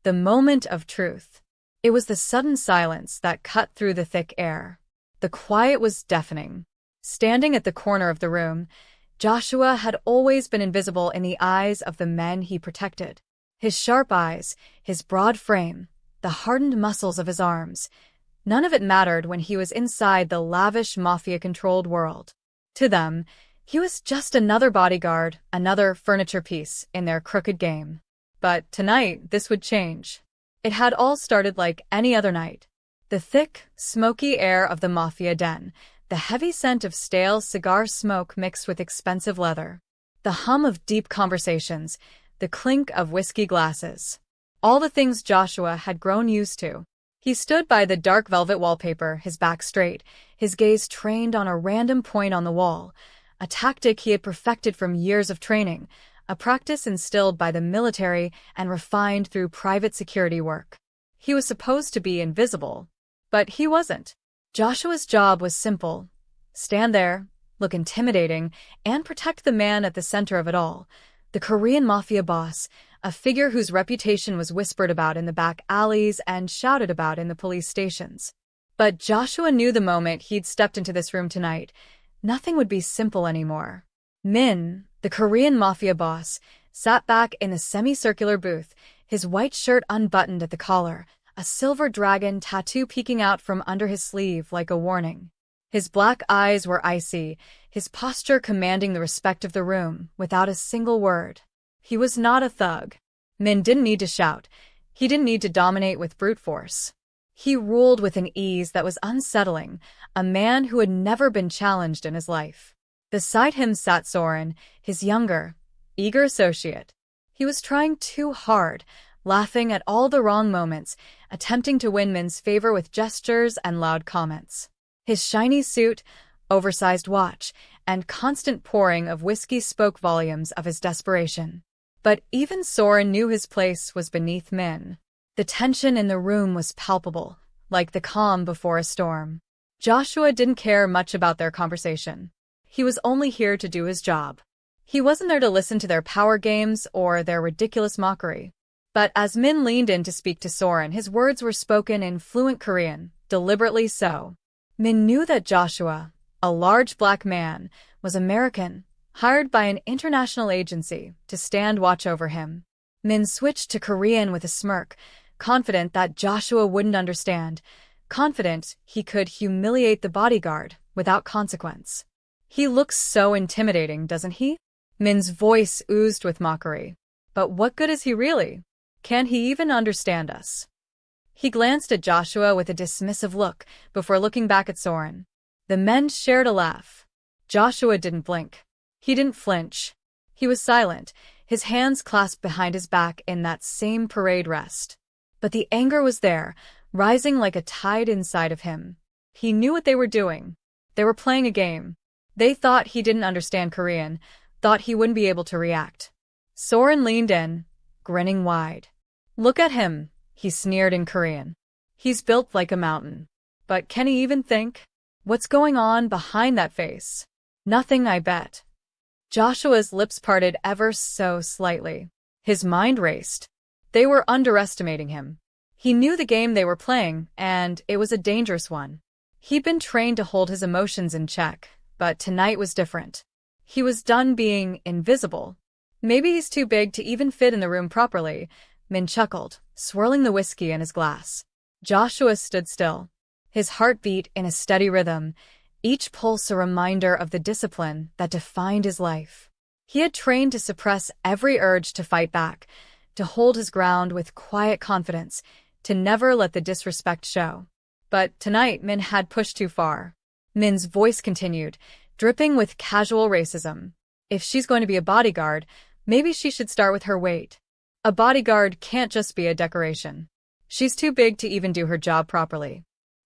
The moment of truth. It was the sudden silence that cut through the thick air. The quiet was deafening. Standing at the corner of the room, Joshua had always been invisible in the eyes of the men he protected. His sharp eyes, his broad frame, the hardened muscles of his arms, none of it mattered when he was inside the lavish Mafia-controlled world. To them, he was just another bodyguard, another furniture piece in their crooked game. But tonight, this would change. It had all started like any other night. The thick, smoky air of the Mafia den, the heavy scent of stale cigar smoke mixed with expensive leather, the hum of deep conversations, the clink of whiskey glasses. All the things Joshua had grown used to. He stood by the dark velvet wallpaper, his back straight, his gaze trained on a random point on the wall, a tactic he had perfected from years of training, a practice instilled by the military and refined through private security work. He was supposed to be invisible, but he wasn't. Joshua's job was simple. Stand there, look intimidating, and protect the man at the center of it all, the Korean Mafia boss, a figure whose reputation was whispered about in the back alleys and shouted about in the police stations. But Joshua knew the moment he'd stepped into this room tonight, nothing would be simple anymore. Minh, the Korean Mafia boss, sat back in the semicircular booth, his white shirt unbuttoned at the collar, a silver dragon tattoo peeking out from under his sleeve like a warning. His black eyes were icy, his posture commanding the respect of the room, without a single word. He was not a thug. Minh didn't need to shout. He didn't need to dominate with brute force. He ruled with an ease that was unsettling, a man who had never been challenged in his life. Beside him sat Soren, his younger, eager associate. He was trying too hard, laughing at all the wrong moments, attempting to win Minh's favor with gestures and loud comments. His shiny suit, oversized watch, and constant pouring of whiskey spoke volumes of his desperation. But even Soren knew his place was beneath Minh. The tension in the room was palpable, like the calm before a storm. Joshua didn't care much about their conversation. He was only here to do his job. He wasn't there to listen to their power games or their ridiculous mockery. But as Minh leaned in to speak to Soren, his words were spoken in fluent Korean, deliberately so. Minh knew that Joshua, a large black man, was American, hired by an international agency to stand watch over him. Minh switched to Korean with a smirk, confident that Joshua wouldn't understand, confident he could humiliate the bodyguard without consequence. He looks so intimidating, doesn't he? Minh's voice oozed with mockery. But what good is he really? Can he even understand us? He glanced at Joshua with a dismissive look before looking back at Soren. The men shared a laugh. Joshua didn't blink. He didn't flinch. He was silent, his hands clasped behind his back in that same parade rest. But the anger was there, rising like a tide inside of him. He knew what they were doing. They were playing a game. They thought he didn't understand Korean, thought he wouldn't be able to react. Soren leaned in, grinning wide. Look at him, he sneered in Korean. He's built like a mountain. But can he even think? What's going on behind that face? Nothing, I bet. Joshua's lips parted ever so slightly. His mind raced. They were underestimating him. He knew the game they were playing, and it was a dangerous one. He'd been trained to hold his emotions in check, but tonight was different. He was done being invisible. Maybe he's too big to even fit in the room properly, Minh chuckled, swirling the whiskey in his glass. Joshua stood still, his heart beat in a steady rhythm, each pulse a reminder of the discipline that defined his life. He had trained to suppress every urge to fight back, to hold his ground with quiet confidence, to never let the disrespect show. But tonight Minh had pushed too far. Minh's voice continued, dripping with casual racism. If she's going to be a bodyguard, maybe she should start with her weight. A bodyguard can't just be a decoration. She's too big to even do her job properly.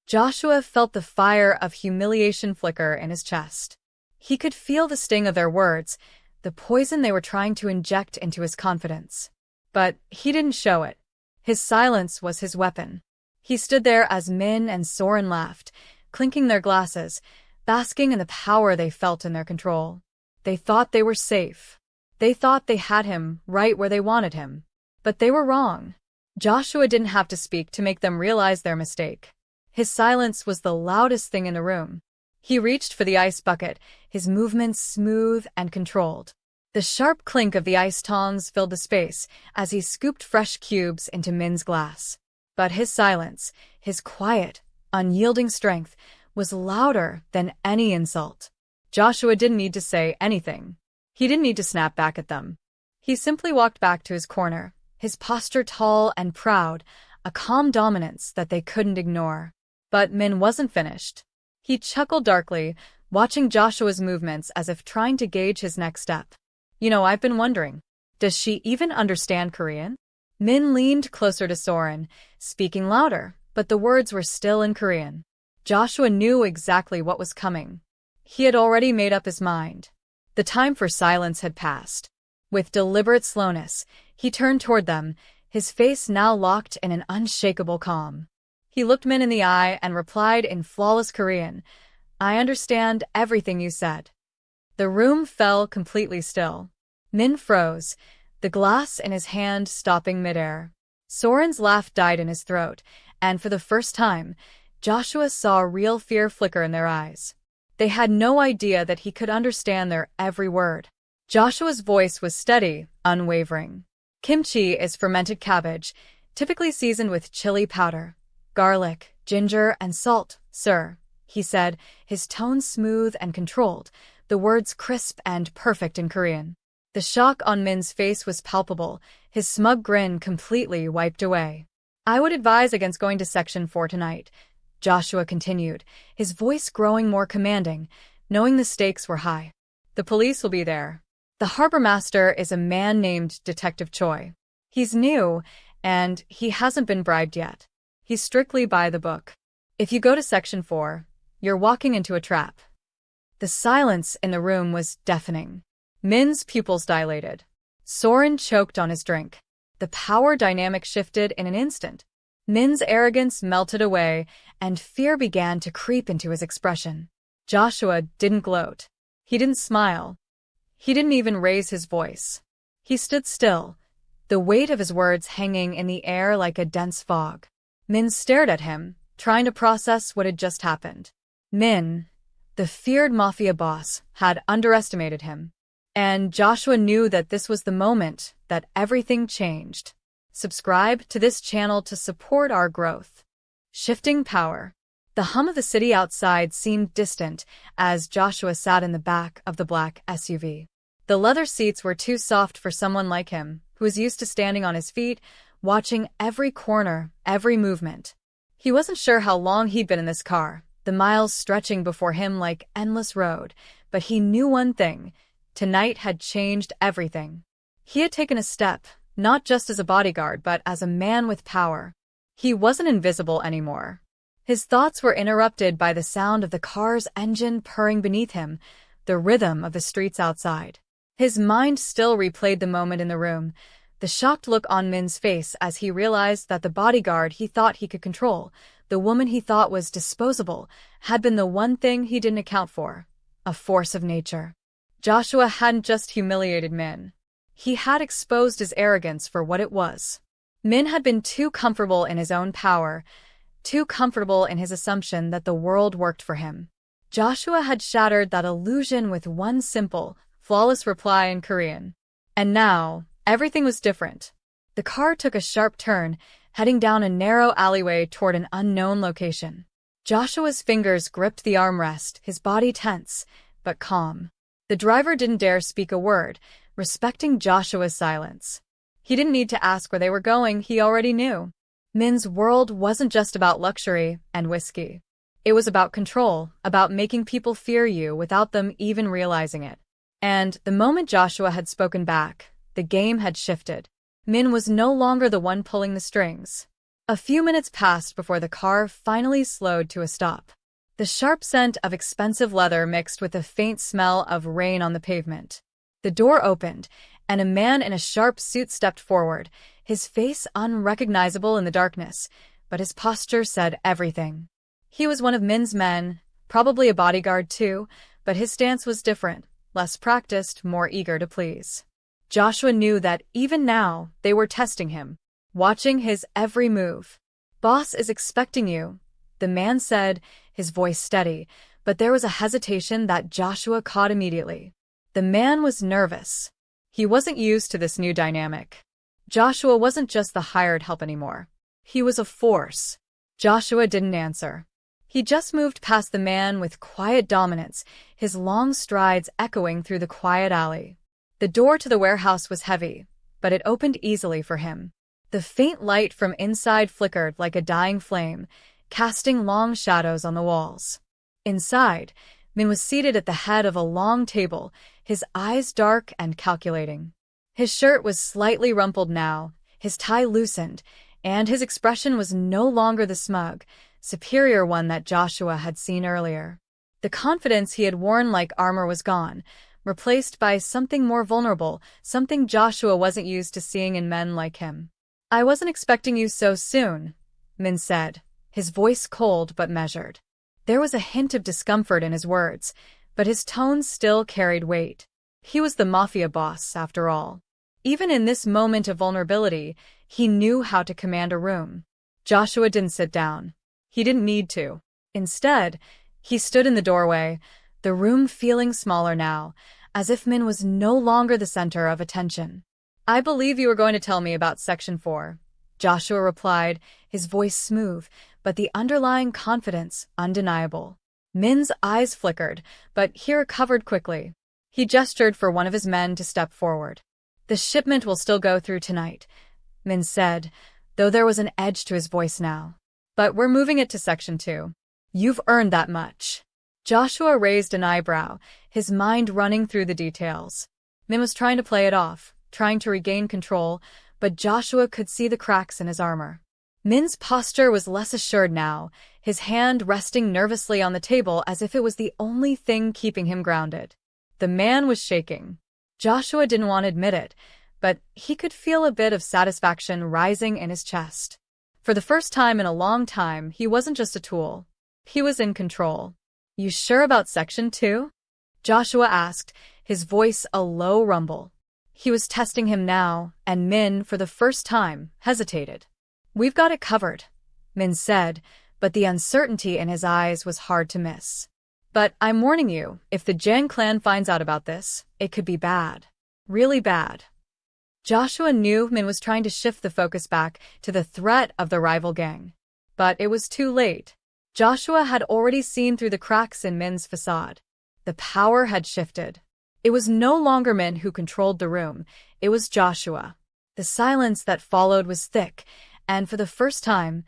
Joshua felt the fire of humiliation flicker in his chest. He could feel the sting of their words, the poison they were trying to inject into his confidence. But he didn't show it. His silence was his weapon. He stood there as Minh and Soren laughed, clinking their glasses, basking in the power they felt in their control. They thought they were safe. They thought they had him right where they wanted him. But they were wrong. Joshua didn't have to speak to make them realize their mistake. His silence was the loudest thing in the room. He reached for the ice bucket, his movements smooth and controlled. The sharp clink of the ice tongs filled the space as he scooped fresh cubes into Minh's glass. But his silence, his quiet, unyielding strength, was louder than any insult. Joshua didn't need to say anything. He didn't need to snap back at them. He simply walked back to his corner, his posture tall and proud, a calm dominance that they couldn't ignore. But Minh wasn't finished. He chuckled darkly, watching Joshua's movements as if trying to gauge his next step. I've been wondering, does she even understand Korean? Minh leaned closer to Soren, speaking louder, but the words were still in Korean. Joshua knew exactly what was coming. He had already made up his mind. The time for silence had passed. With deliberate slowness, he turned toward them, his face now locked in an unshakable calm. He looked Minh in the eye and replied in flawless Korean, "I understand everything you said." The room fell completely still. Minh froze, the glass in his hand stopping midair. Soren's laugh died in his throat, and for the first time, Joshua saw real fear flicker in their eyes. They had no idea that he could understand their every word. Joshua's voice was steady, unwavering. Kimchi is fermented cabbage, typically seasoned with chili powder, garlic, ginger, and salt, sir, he said, his tone smooth and controlled, the words crisp and perfect in Korean. The shock on Minh's face was palpable, his smug grin completely wiped away. "I would advise against going to Section 4 tonight," Joshua continued, his voice growing more commanding, knowing the stakes were high. "The police will be there. The harbor master is a man named Detective Choi. He's new, and he hasn't been bribed yet. He's strictly by the book. If you go to Section 4, you're walking into a trap." The silence in the room was deafening. Minh's pupils dilated. Soren choked on his drink. The power dynamic shifted in an instant. Minh's arrogance melted away, and fear began to creep into his expression. Joshua didn't gloat. He didn't smile. He didn't even raise his voice. He stood still, the weight of his words hanging in the air like a dense fog. Minh stared at him, trying to process what had just happened. Minh, the feared Mafia boss, had underestimated him. And Joshua knew that this was the moment that everything changed. Subscribe to this channel to support our growth. Shifting power. The hum of the city outside seemed distant as Joshua sat in the back of the black SUV. The leather seats were too soft for someone like him, who was used to standing on his feet, watching every corner, every movement. He wasn't sure how long he'd been in this car, the miles stretching before him like endless road, but he knew one thing: tonight had changed everything. He had taken a step, not just as a bodyguard but as a man with power. He wasn't invisible anymore. His thoughts were interrupted by the sound of the car's engine purring beneath him, the rhythm of the streets outside. His mind still replayed the moment in the room, the shocked look on Minh's face as he realized that the bodyguard he thought he could control, the woman he thought was disposable, had been the one thing he didn't account for: a force of nature. Joshua hadn't just humiliated Minh. He had exposed his arrogance for what it was. Minh had been too comfortable in his own power, too comfortable in his assumption that the world worked for him. Joshua had shattered that illusion with one simple, flawless reply in Korean. And now, everything was different. The car took a sharp turn, heading down a narrow alleyway toward an unknown location. Joshua's fingers gripped the armrest, his body tense, but calm. The driver didn't dare speak a word, respecting Joshua's silence. He didn't need to ask where they were going, he already knew. Minh's world wasn't just about luxury and whiskey. It was about control, about making people fear you without them even realizing it. And the moment Joshua had spoken back, the game had shifted. Minh was no longer the one pulling the strings. A few minutes passed before the car finally slowed to a stop. The sharp scent of expensive leather mixed with the faint smell of rain on the pavement. The door opened, and a man in a sharp suit stepped forward, his face unrecognizable in the darkness, but his posture said everything. He was one of Minh's men, probably a bodyguard too, but his stance was different, less practiced, more eager to please. Joshua knew that even now, they were testing him. watching his every move. "Boss is expecting you," the man said, his voice steady, but there was a hesitation that Joshua caught immediately. The man was nervous. He wasn't used to this new dynamic. Joshua wasn't just the hired help anymore. He was a force. Joshua didn't answer. He just moved past the man with quiet dominance, his long strides echoing through the quiet alley. The door to the warehouse was heavy, but it opened easily for him. The faint light from inside flickered like a dying flame, casting long shadows on the walls. Inside, Minh was seated at the head of a long table, his eyes dark and calculating. His shirt was slightly rumpled now, his tie loosened, and his expression was no longer the smug, superior one that Joshua had seen earlier. The confidence he had worn like armor was gone, replaced by something more vulnerable, something Joshua wasn't used to seeing in men like him. "I wasn't expecting you so soon," Minh said, his voice cold but measured. There was a hint of discomfort in his words, but his tone still carried weight. He was the Mafia boss, after all. Even in this moment of vulnerability, he knew how to command a room. Joshua didn't sit down. He didn't need to. Instead, he stood in the doorway, the room feeling smaller now, as if Minh was no longer the center of attention. "I believe you were going to tell me about Section 4, Joshua replied, his voice smooth, but the underlying confidence undeniable. Minh's eyes flickered, but he recovered quickly. He gestured for one of his men to step forward. "The shipment will still go through tonight," Minh said, though there was an edge to his voice now. "But we're moving it to Section 2. You've earned that much." Joshua raised an eyebrow, his mind running through the details. Minh was trying to play it off, trying to regain control, but Joshua could see the cracks in his armor. Minh's posture was less assured now, his hand resting nervously on the table as if it was the only thing keeping him grounded. The man was shaking. Joshua didn't want to admit it, but he could feel a bit of satisfaction rising in his chest. For the first time in a long time, he wasn't just a tool. He was in control. "You sure about Section 2? Joshua asked, his voice a low rumble. He was testing him now, and Minh, for the first time, hesitated. "We've got it covered," Minh said, but the uncertainty in his eyes was hard to miss. "But I'm warning you, if the Jiang clan finds out about this, it could be bad. Really bad." Joshua knew Minh was trying to shift the focus back to the threat of the rival gang. But it was too late. Joshua had already seen through the cracks in Minh's facade. The power had shifted. It was no longer Minh who controlled the room, it was Joshua. The silence that followed was thick, and for the first time,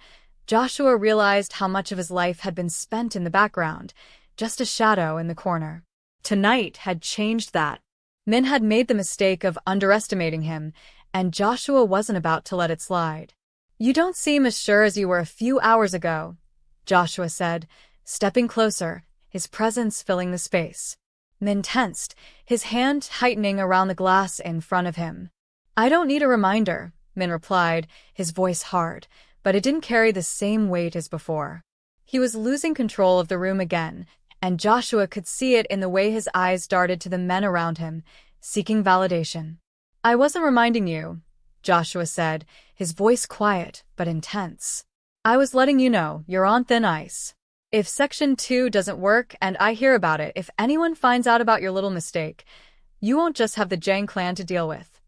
Joshua realized how much of his life had been spent in the background, just a shadow in the corner. Tonight had changed that. Minh had made the mistake of underestimating him, and Joshua wasn't about to let it slide. "You don't seem as sure as you were a few hours ago," Joshua said, stepping closer, his presence filling the space. Minh tensed, his hand tightening around the glass in front of him. "I don't need a reminder," Minh replied, his voice hard, but it didn't carry the same weight as before. He was losing control of the room again, and Joshua could see it in the way his eyes darted to the men around him, seeking validation. "I wasn't reminding you," Joshua said, his voice quiet but intense. "I was letting you know you're on thin ice. If Section 2 doesn't work and I hear about it, if anyone finds out about your little mistake, you won't just have the Jiang clan to deal with."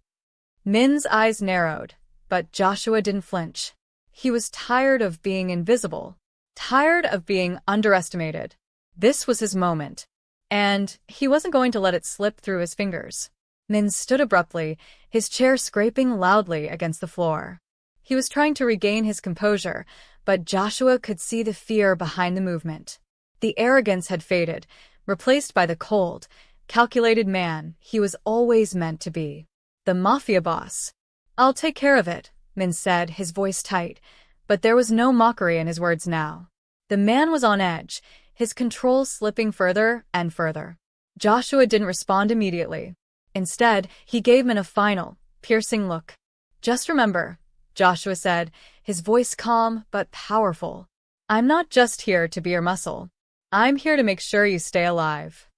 Minh's eyes narrowed, but Joshua didn't flinch. He was tired of being invisible, tired of being underestimated. This was his moment, and he wasn't going to let it slip through his fingers. Minh stood abruptly, his chair scraping loudly against the floor. He was trying to regain his composure, but Joshua could see the fear behind the movement. The arrogance had faded, replaced by the cold, calculated man he was always meant to be. The Mafia boss. "I'll take care of it," Minh said, his voice tight, but there was no mockery in his words now. The man was on edge, his control slipping further and further. Joshua didn't respond immediately. Instead, he gave Minh a final, piercing look. "Just remember," Joshua said, his voice calm but powerful. "I'm not just here to be your muscle. I'm here to make sure you stay alive."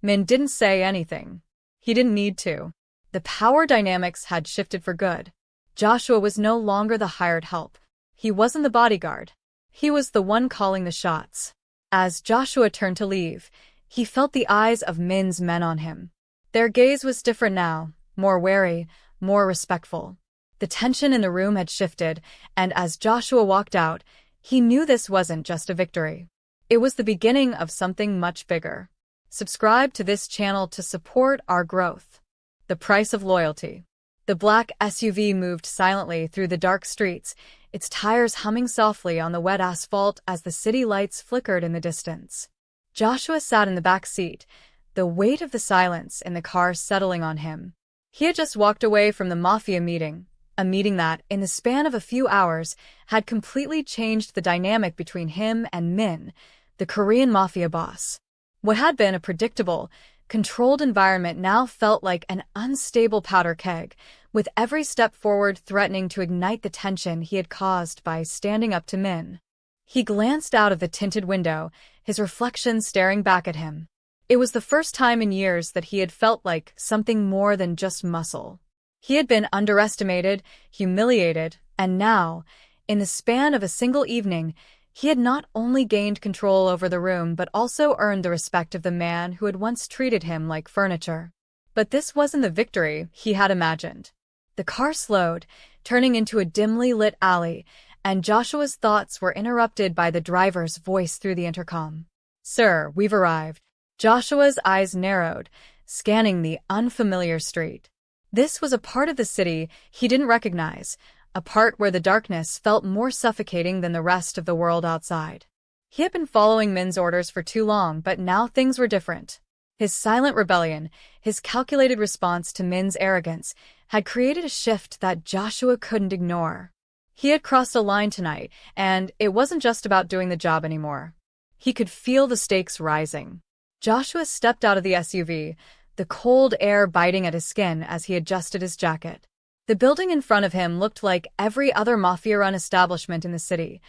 Minh didn't say anything. He didn't need to. The power dynamics had shifted for good. Joshua was no longer the hired help. He wasn't the bodyguard. He was the one calling the shots. As Joshua turned to leave, he felt the eyes of Minh's men on him. Their gaze was different now, more wary, more respectful. The tension in the room had shifted, and as Joshua walked out, he knew this wasn't just a victory. It was the beginning of something much bigger. Subscribe to this channel to support our growth. The price of loyalty. The black SUV moved silently through the dark streets, its tires humming softly on the wet asphalt as the city lights flickered in the distance. Joshua sat in the back seat, the weight of the silence in the car settling on him. He had just walked away from the Mafia meeting, a meeting that, in the span of a few hours, had completely changed the dynamic between him and Minh, the Korean Mafia boss. What had been a predictable, controlled environment now felt like an unstable powder keg, with every step forward threatening to ignite the tension he had caused by standing up to Minh. He glanced out of the tinted window, his reflection staring back at him. It was the first time in years that he had felt like something more than just muscle. He had been underestimated, humiliated, and now, in the span of a single evening, he had not only gained control over the room but also earned the respect of the man who had once treated him like furniture. But this wasn't the victory he had imagined. The car slowed, turning into a dimly lit alley, and Joshua's thoughts were interrupted by the driver's voice through the intercom. "Sir, we've arrived." Joshua's eyes narrowed, scanning the unfamiliar street. This was a part of the city he didn't recognize, a part where the darkness felt more suffocating than the rest of the world outside. He had been following Minh's orders for too long, but now things were different. His silent rebellion, his calculated response to Minh's arrogance, had created a shift that Joshua couldn't ignore. He had crossed a line tonight, and it wasn't just about doing the job anymore. He could feel the stakes rising. Joshua stepped out of the SUV, the cold air biting at his skin as he adjusted his jacket. The building in front of him looked like every other Mafia-run establishment in the city,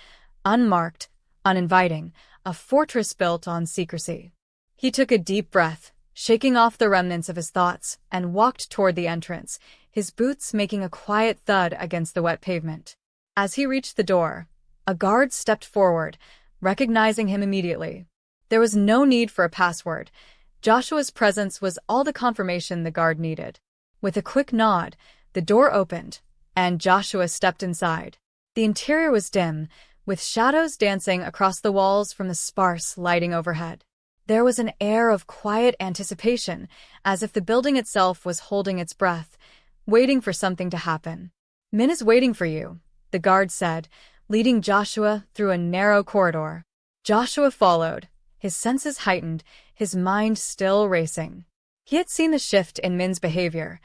unmarked, uninviting, a fortress built on secrecy. He took a deep breath, shaking off the remnants of his thoughts, and walked toward the entrance, his boots making a quiet thud against the wet pavement. As he reached the door, a guard stepped forward, recognizing him immediately. There was no need for a password. Joshua's presence was all the confirmation the guard needed. With a quick nod, the door opened, and Joshua stepped inside. The interior was dim, with shadows dancing across the walls from the sparse lighting overhead. There was an air of quiet anticipation, as if the building itself was holding its breath, waiting for something to happen. "Minh is waiting for you," the guard said, leading Joshua through a narrow corridor. Joshua followed, his senses heightened, his mind still racing. He had seen the shift in Minh's behavior,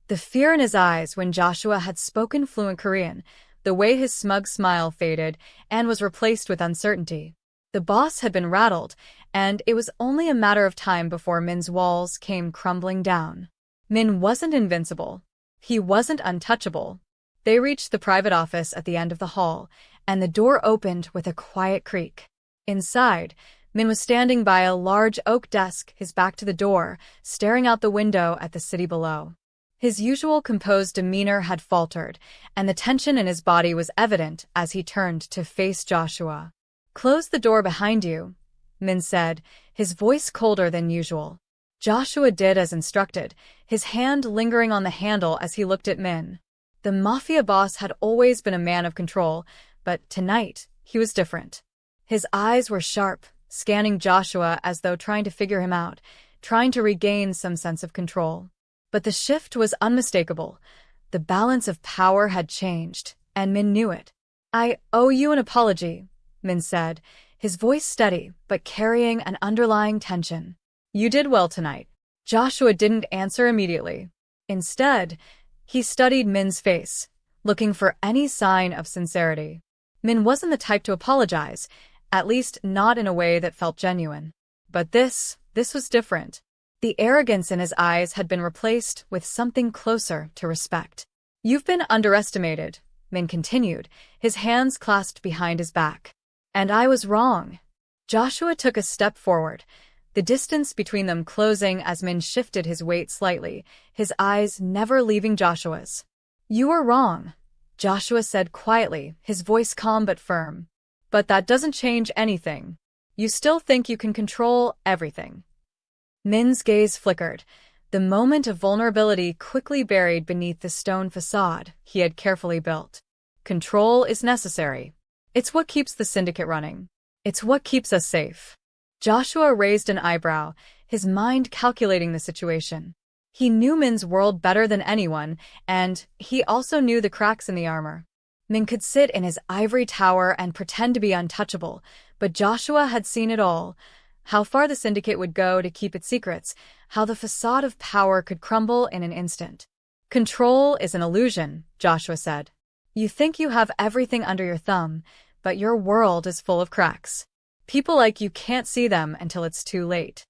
the fear in his eyes when Joshua had spoken fluent Korean, the way his smug smile faded and was replaced with uncertainty. The boss had been rattled, and it was only a matter of time before Minh's walls came crumbling down. Minh wasn't invincible. He wasn't untouchable. They reached the private office at the end of the hall, and the door opened with a quiet creak. Inside, Minh was standing by a large oak desk, his back to the door, staring out the window at the city below. His usual composed demeanor had faltered, and the tension in his body was evident as he turned to face Joshua. "Close the door behind you," Minh said, his voice colder than usual. Joshua did as instructed, his hand lingering on the handle as he looked at Minh. The Mafia boss had always been a man of control, but tonight he was different. His eyes were sharp, scanning Joshua as though trying to figure him out, trying to regain some sense of control. But the shift was unmistakable. The balance of power had changed, and Minh knew it. "I owe you an apology," Minh said, his voice steady but carrying an underlying tension. "You did well tonight." Joshua didn't answer immediately. Instead, he studied Minh's face, looking for any sign of sincerity. Minh wasn't the type to apologize, at least not in a way that felt genuine. But this was different. The arrogance in his eyes had been replaced with something closer to respect. "You've been underestimated," Minh continued, his hands clasped behind his back. "And I was wrong." Joshua took a step forward, the distance between them closing as Minh shifted his weight slightly, his eyes never leaving Joshua's. "You were wrong," Joshua said quietly, his voice calm but firm. "But that doesn't change anything. You still think you can control everything." Minh's gaze flickered, the moment of vulnerability quickly buried beneath the stone facade he had carefully built. Control is necessary. It's what keeps the syndicate running. It's what keeps us safe. Joshua raised an eyebrow, his mind calculating the situation. He knew Minh's world better than anyone, and he also knew the cracks in the armor. Minh could sit in his ivory tower and pretend to be untouchable, but Joshua had seen it all. How far the syndicate would go to keep its secrets, how the facade of power could crumble in an instant. "Control is an illusion," Joshua said. "You think you have everything under your thumb, but your world is full of cracks. People like you can't see them until it's too late."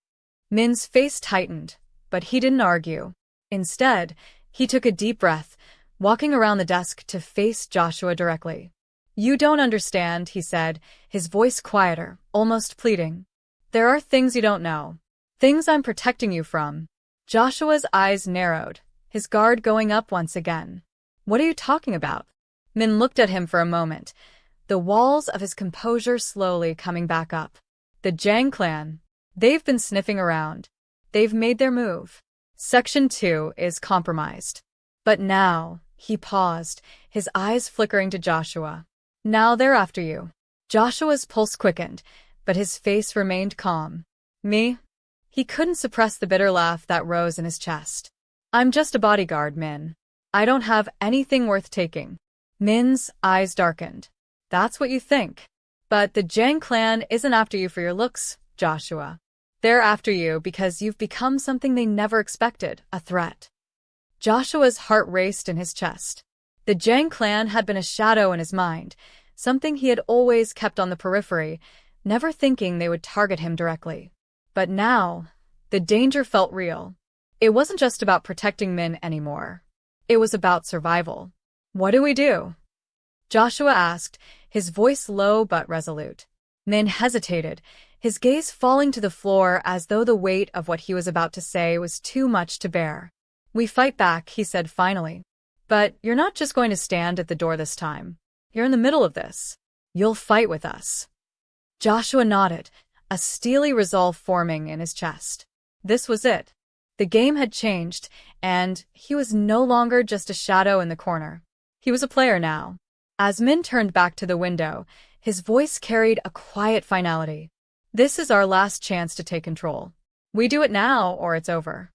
Minh's face tightened, but he didn't argue. Instead, he took a deep breath, walking around the desk to face Joshua directly. "You don't understand," he said, his voice quieter, almost pleading. "There are things you don't know. Things I'm protecting you from." Joshua's eyes narrowed, his guard going up once again. "What are you talking about?" Minh looked at him for a moment, the walls of his composure slowly coming back up. "The Zhang clan. They've been sniffing around. They've made their move. Section 2 is compromised. But now," he paused, his eyes flickering to Joshua. "Now they're after you." Joshua's pulse quickened, but his face remained calm. "Me?" He couldn't suppress the bitter laugh that rose in his chest. "I'm just a bodyguard, Minh. I don't have anything worth taking." Minh's eyes darkened. "That's what you think. But the Zhang clan isn't after you for your looks, Joshua. They're after you because you've become something they never expected, a threat." Joshua's heart raced in his chest. The Zhang clan had been a shadow in his mind, something he had always kept on the periphery, never thinking they would target him directly. But now, the danger felt real. It wasn't just about protecting Minh anymore. It was about survival. "What do we do?" Joshua asked, his voice low but resolute. Minh hesitated, his gaze falling to the floor as though the weight of what he was about to say was too much to bear. "We fight back," he said finally. "But you're not just going to stand at the door this time. You're in the middle of this. You'll fight with us." Joshua nodded, a steely resolve forming in his chest. This was it. The game had changed, and he was no longer just a shadow in the corner. He was a player now. As Minh turned back to the window, his voice carried a quiet finality. "This is our last chance to take control. We do it now or it's over."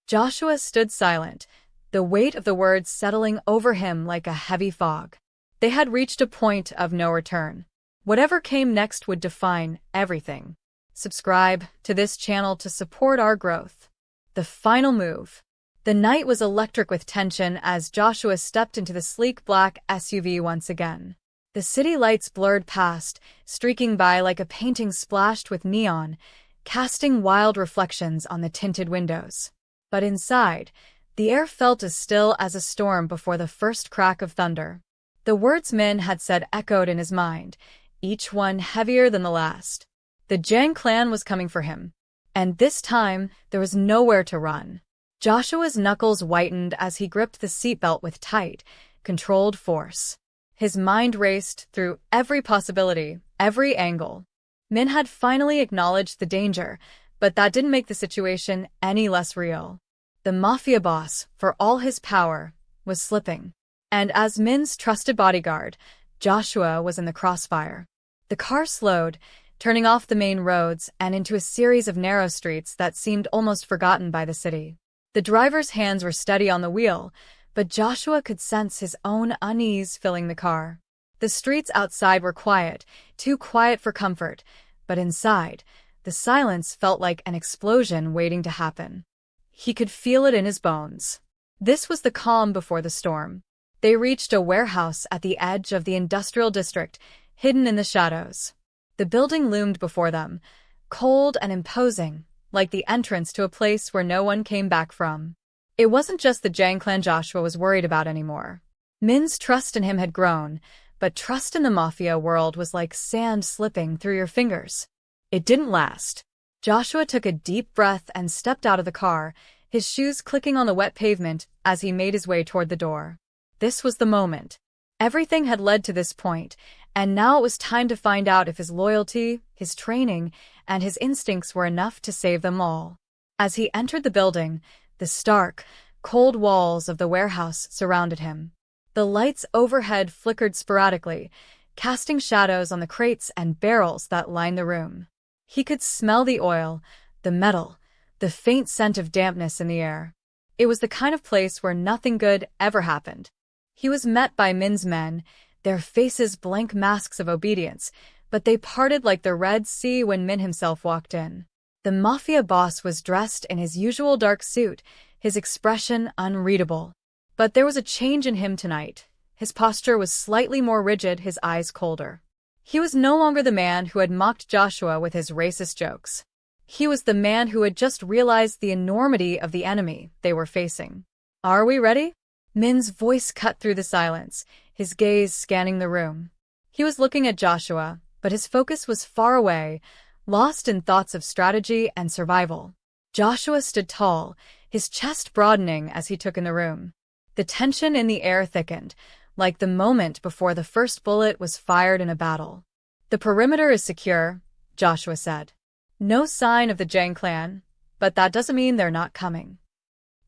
Joshua stood silent, the weight of the words settling over him like a heavy fog. They had reached a point of no return. Whatever came next would define everything. Subscribe to this channel to support our growth. The final move. The night was electric with tension as Joshua stepped into the sleek black SUV once again. The city lights blurred past, streaking by like a painting splashed with neon, casting wild reflections on the tinted windows. But inside, the air felt as still as a storm before the first crack of thunder. The words Minh had said echoed in his mind, each one heavier than the last. The Zhang clan was coming for him. And this time, there was nowhere to run. Joshua's knuckles whitened as he gripped the seatbelt with tight, controlled force. His mind raced through every possibility, every angle. Minh had finally acknowledged the danger, but that didn't make the situation any less real. The Mafia boss, for all his power, was slipping. And as Minh's trusted bodyguard, Joshua was in the crossfire. The car slowed, turning off the main roads and into a series of narrow streets that seemed almost forgotten by the city. The driver's hands were steady on the wheel, but Joshua could sense his own unease filling the car. The streets outside were quiet, too quiet for comfort, but inside, the silence felt like an explosion waiting to happen. He could feel it in his bones. This was the calm before the storm. They reached a warehouse at the edge of the industrial district, hidden in the shadows. The building loomed before them, cold and imposing, like the entrance to a place where no one came back from. It wasn't just the Zhang clan Joshua was worried about anymore. Minh's trust in him had grown, but trust in the Mafia world was like sand slipping through your fingers. It didn't last. Joshua took a deep breath and stepped out of the car, his shoes clicking on the wet pavement as he made his way toward the door. This was the moment. Everything had led to this point, and now it was time to find out if his loyalty, his training, and his instincts were enough to save them all. As he entered the building, the stark, cold walls of the warehouse surrounded him. The lights overhead flickered sporadically, casting shadows on the crates and barrels that lined the room. He could smell the oil, the metal, the faint scent of dampness in the air. It was the kind of place where nothing good ever happened. He was met by Minh's men, their faces blank masks of obedience, but they parted like the Red Sea when Minh himself walked in. The Mafia boss was dressed in his usual dark suit, his expression unreadable. But there was a change in him tonight. His posture was slightly more rigid, his eyes colder. He was no longer the man who had mocked Joshua with his racist jokes. He was the man who had just realized the enormity of the enemy they were facing. "Are we ready?" Minh's voice cut through the silence, his gaze scanning the room. He was looking at Joshua, but his focus was far away, lost in thoughts of strategy and survival. Joshua stood tall, his chest broadening as he took in the room. The tension in the air thickened, like the moment before the first bullet was fired in a battle. "The perimeter is secure," Joshua said. "No sign of the Zhang clan, but that doesn't mean they're not coming."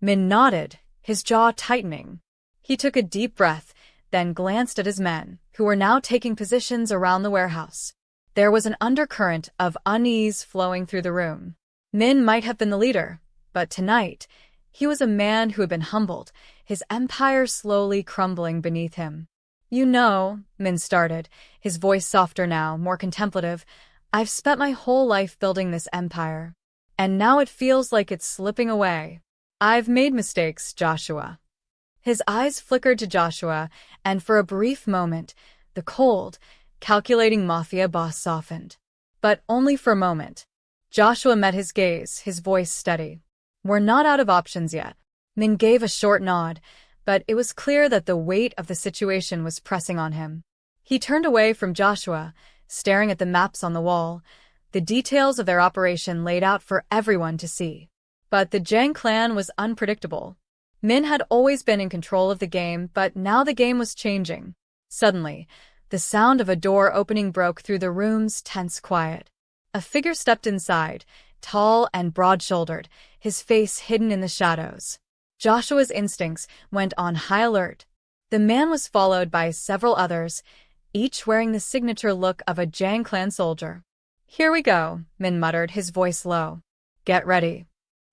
Minh nodded, his jaw tightening. He took a deep breath, then glanced at his men, who were now taking positions around the warehouse. There was an undercurrent of unease flowing through the room. Minh might have been the leader, but tonight, he was a man who had been humbled, his empire slowly crumbling beneath him. "You know," Minh started, his voice softer now, more contemplative, "I've spent my whole life building this empire, and now it feels like it's slipping away. I've made mistakes, Joshua." His eyes flickered to Joshua, and for a brief moment, the cold, calculating Mafia boss softened. But only for a moment. Joshua met his gaze, his voice steady. "We're not out of options yet." Minh gave a short nod, but it was clear that the weight of the situation was pressing on him. He turned away from Joshua, staring at the maps on the wall, the details of their operation laid out for everyone to see. But the Zhang clan was unpredictable. Minh had always been in control of the game, but now the game was changing. Suddenly, the sound of a door opening broke through the room's tense quiet. A figure stepped inside, tall and broad-shouldered, his face hidden in the shadows. Joshua's instincts went on high alert. The man was followed by several others, each wearing the signature look of a Zhang clan soldier. "Here we go," Minh muttered, his voice low. "Get ready."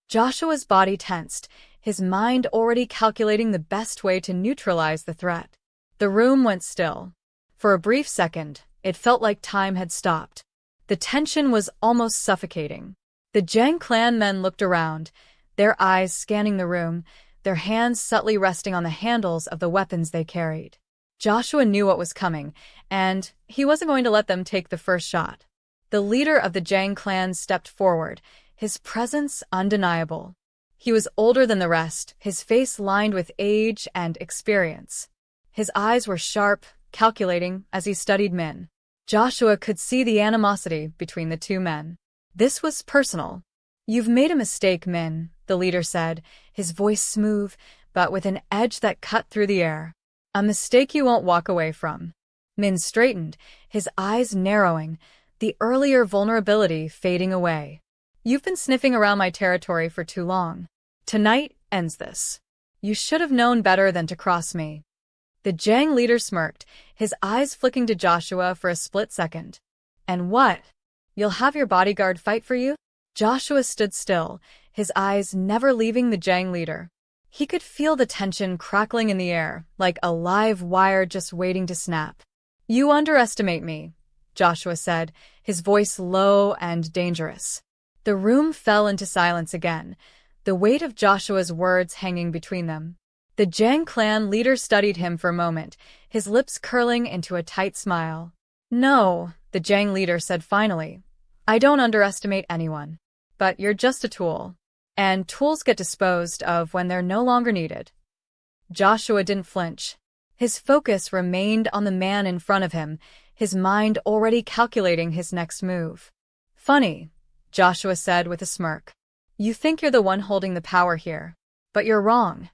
Joshua's body tensed, his mind already calculating the best way to neutralize the threat. The room went still. For a brief second, it felt like time had stopped. The tension was almost suffocating. The Zhang clan men looked around, their eyes scanning the room, their hands subtly resting on the handles of the weapons they carried. Joshua knew what was coming, and he wasn't going to let them take the first shot. The leader of the Zhang clan stepped forward, his presence undeniable. He was older than the rest, his face lined with age and experience. His eyes were sharp, calculating as he studied Minh. Joshua could see the animosity between the two men. This was personal. "You've made a mistake, Minh," the leader said, his voice smooth, but with an edge that cut through the air. "A mistake you won't walk away from." Minh straightened, his eyes narrowing, the earlier vulnerability fading away. "You've been sniffing around my territory for too long. Tonight ends this. You should have known better than to cross me." The Zhang leader smirked, his eyes flicking to Joshua for a split second. "And what? You'll have your bodyguard fight for you?" Joshua stood still, his eyes never leaving the Zhang leader. He could feel the tension crackling in the air, like a live wire just waiting to snap. "You underestimate me," Joshua said, his voice low and dangerous. The room fell into silence again, the weight of Joshua's words hanging between them. The Zhang clan leader studied him for a moment, his lips curling into a tight smile. "No," the Zhang leader said finally. "I don't underestimate anyone. But you're just a tool. And tools get disposed of when they're no longer needed." Joshua didn't flinch. His focus remained on the man in front of him, his mind already calculating his next move. "Funny," Joshua said with a smirk. "You think you're the one holding the power here. But you're wrong."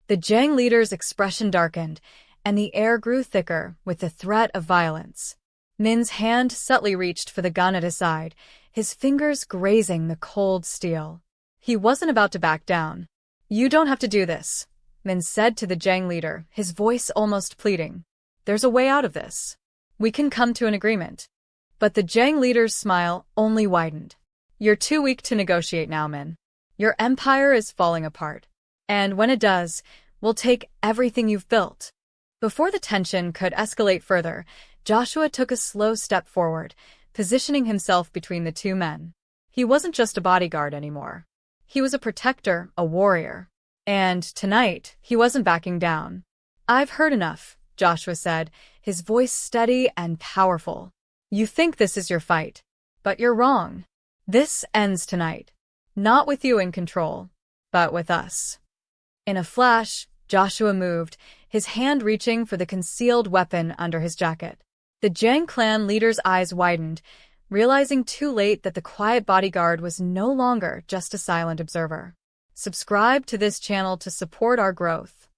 The Zhang leader's expression darkened, and the air grew thicker with the threat of violence. Minh's hand subtly reached for the gun at his side, his fingers grazing the cold steel. He wasn't about to back down. "You don't have to do this," Minh said to the gang leader, his voice almost pleading. "There's a way out of this. We can come to an agreement." But the gang leader's smile only widened. "You're too weak to negotiate now, Minh. Your empire is falling apart. And when it does, we'll take everything you've built." Before the tension could escalate further, Joshua took a slow step forward, positioning himself between the two men. He wasn't just a bodyguard anymore. He was a protector, a warrior. And tonight, he wasn't backing down. "I've heard enough," Joshua said, his voice steady and powerful. "You think this is your fight, but you're wrong. This ends tonight. Not with you in control, but with us." In a flash, Joshua moved, his hand reaching for the concealed weapon under his jacket. The Jang clan leader's eyes widened, realizing too late that the quiet bodyguard was no longer just a silent observer. Subscribe to this channel to support our growth.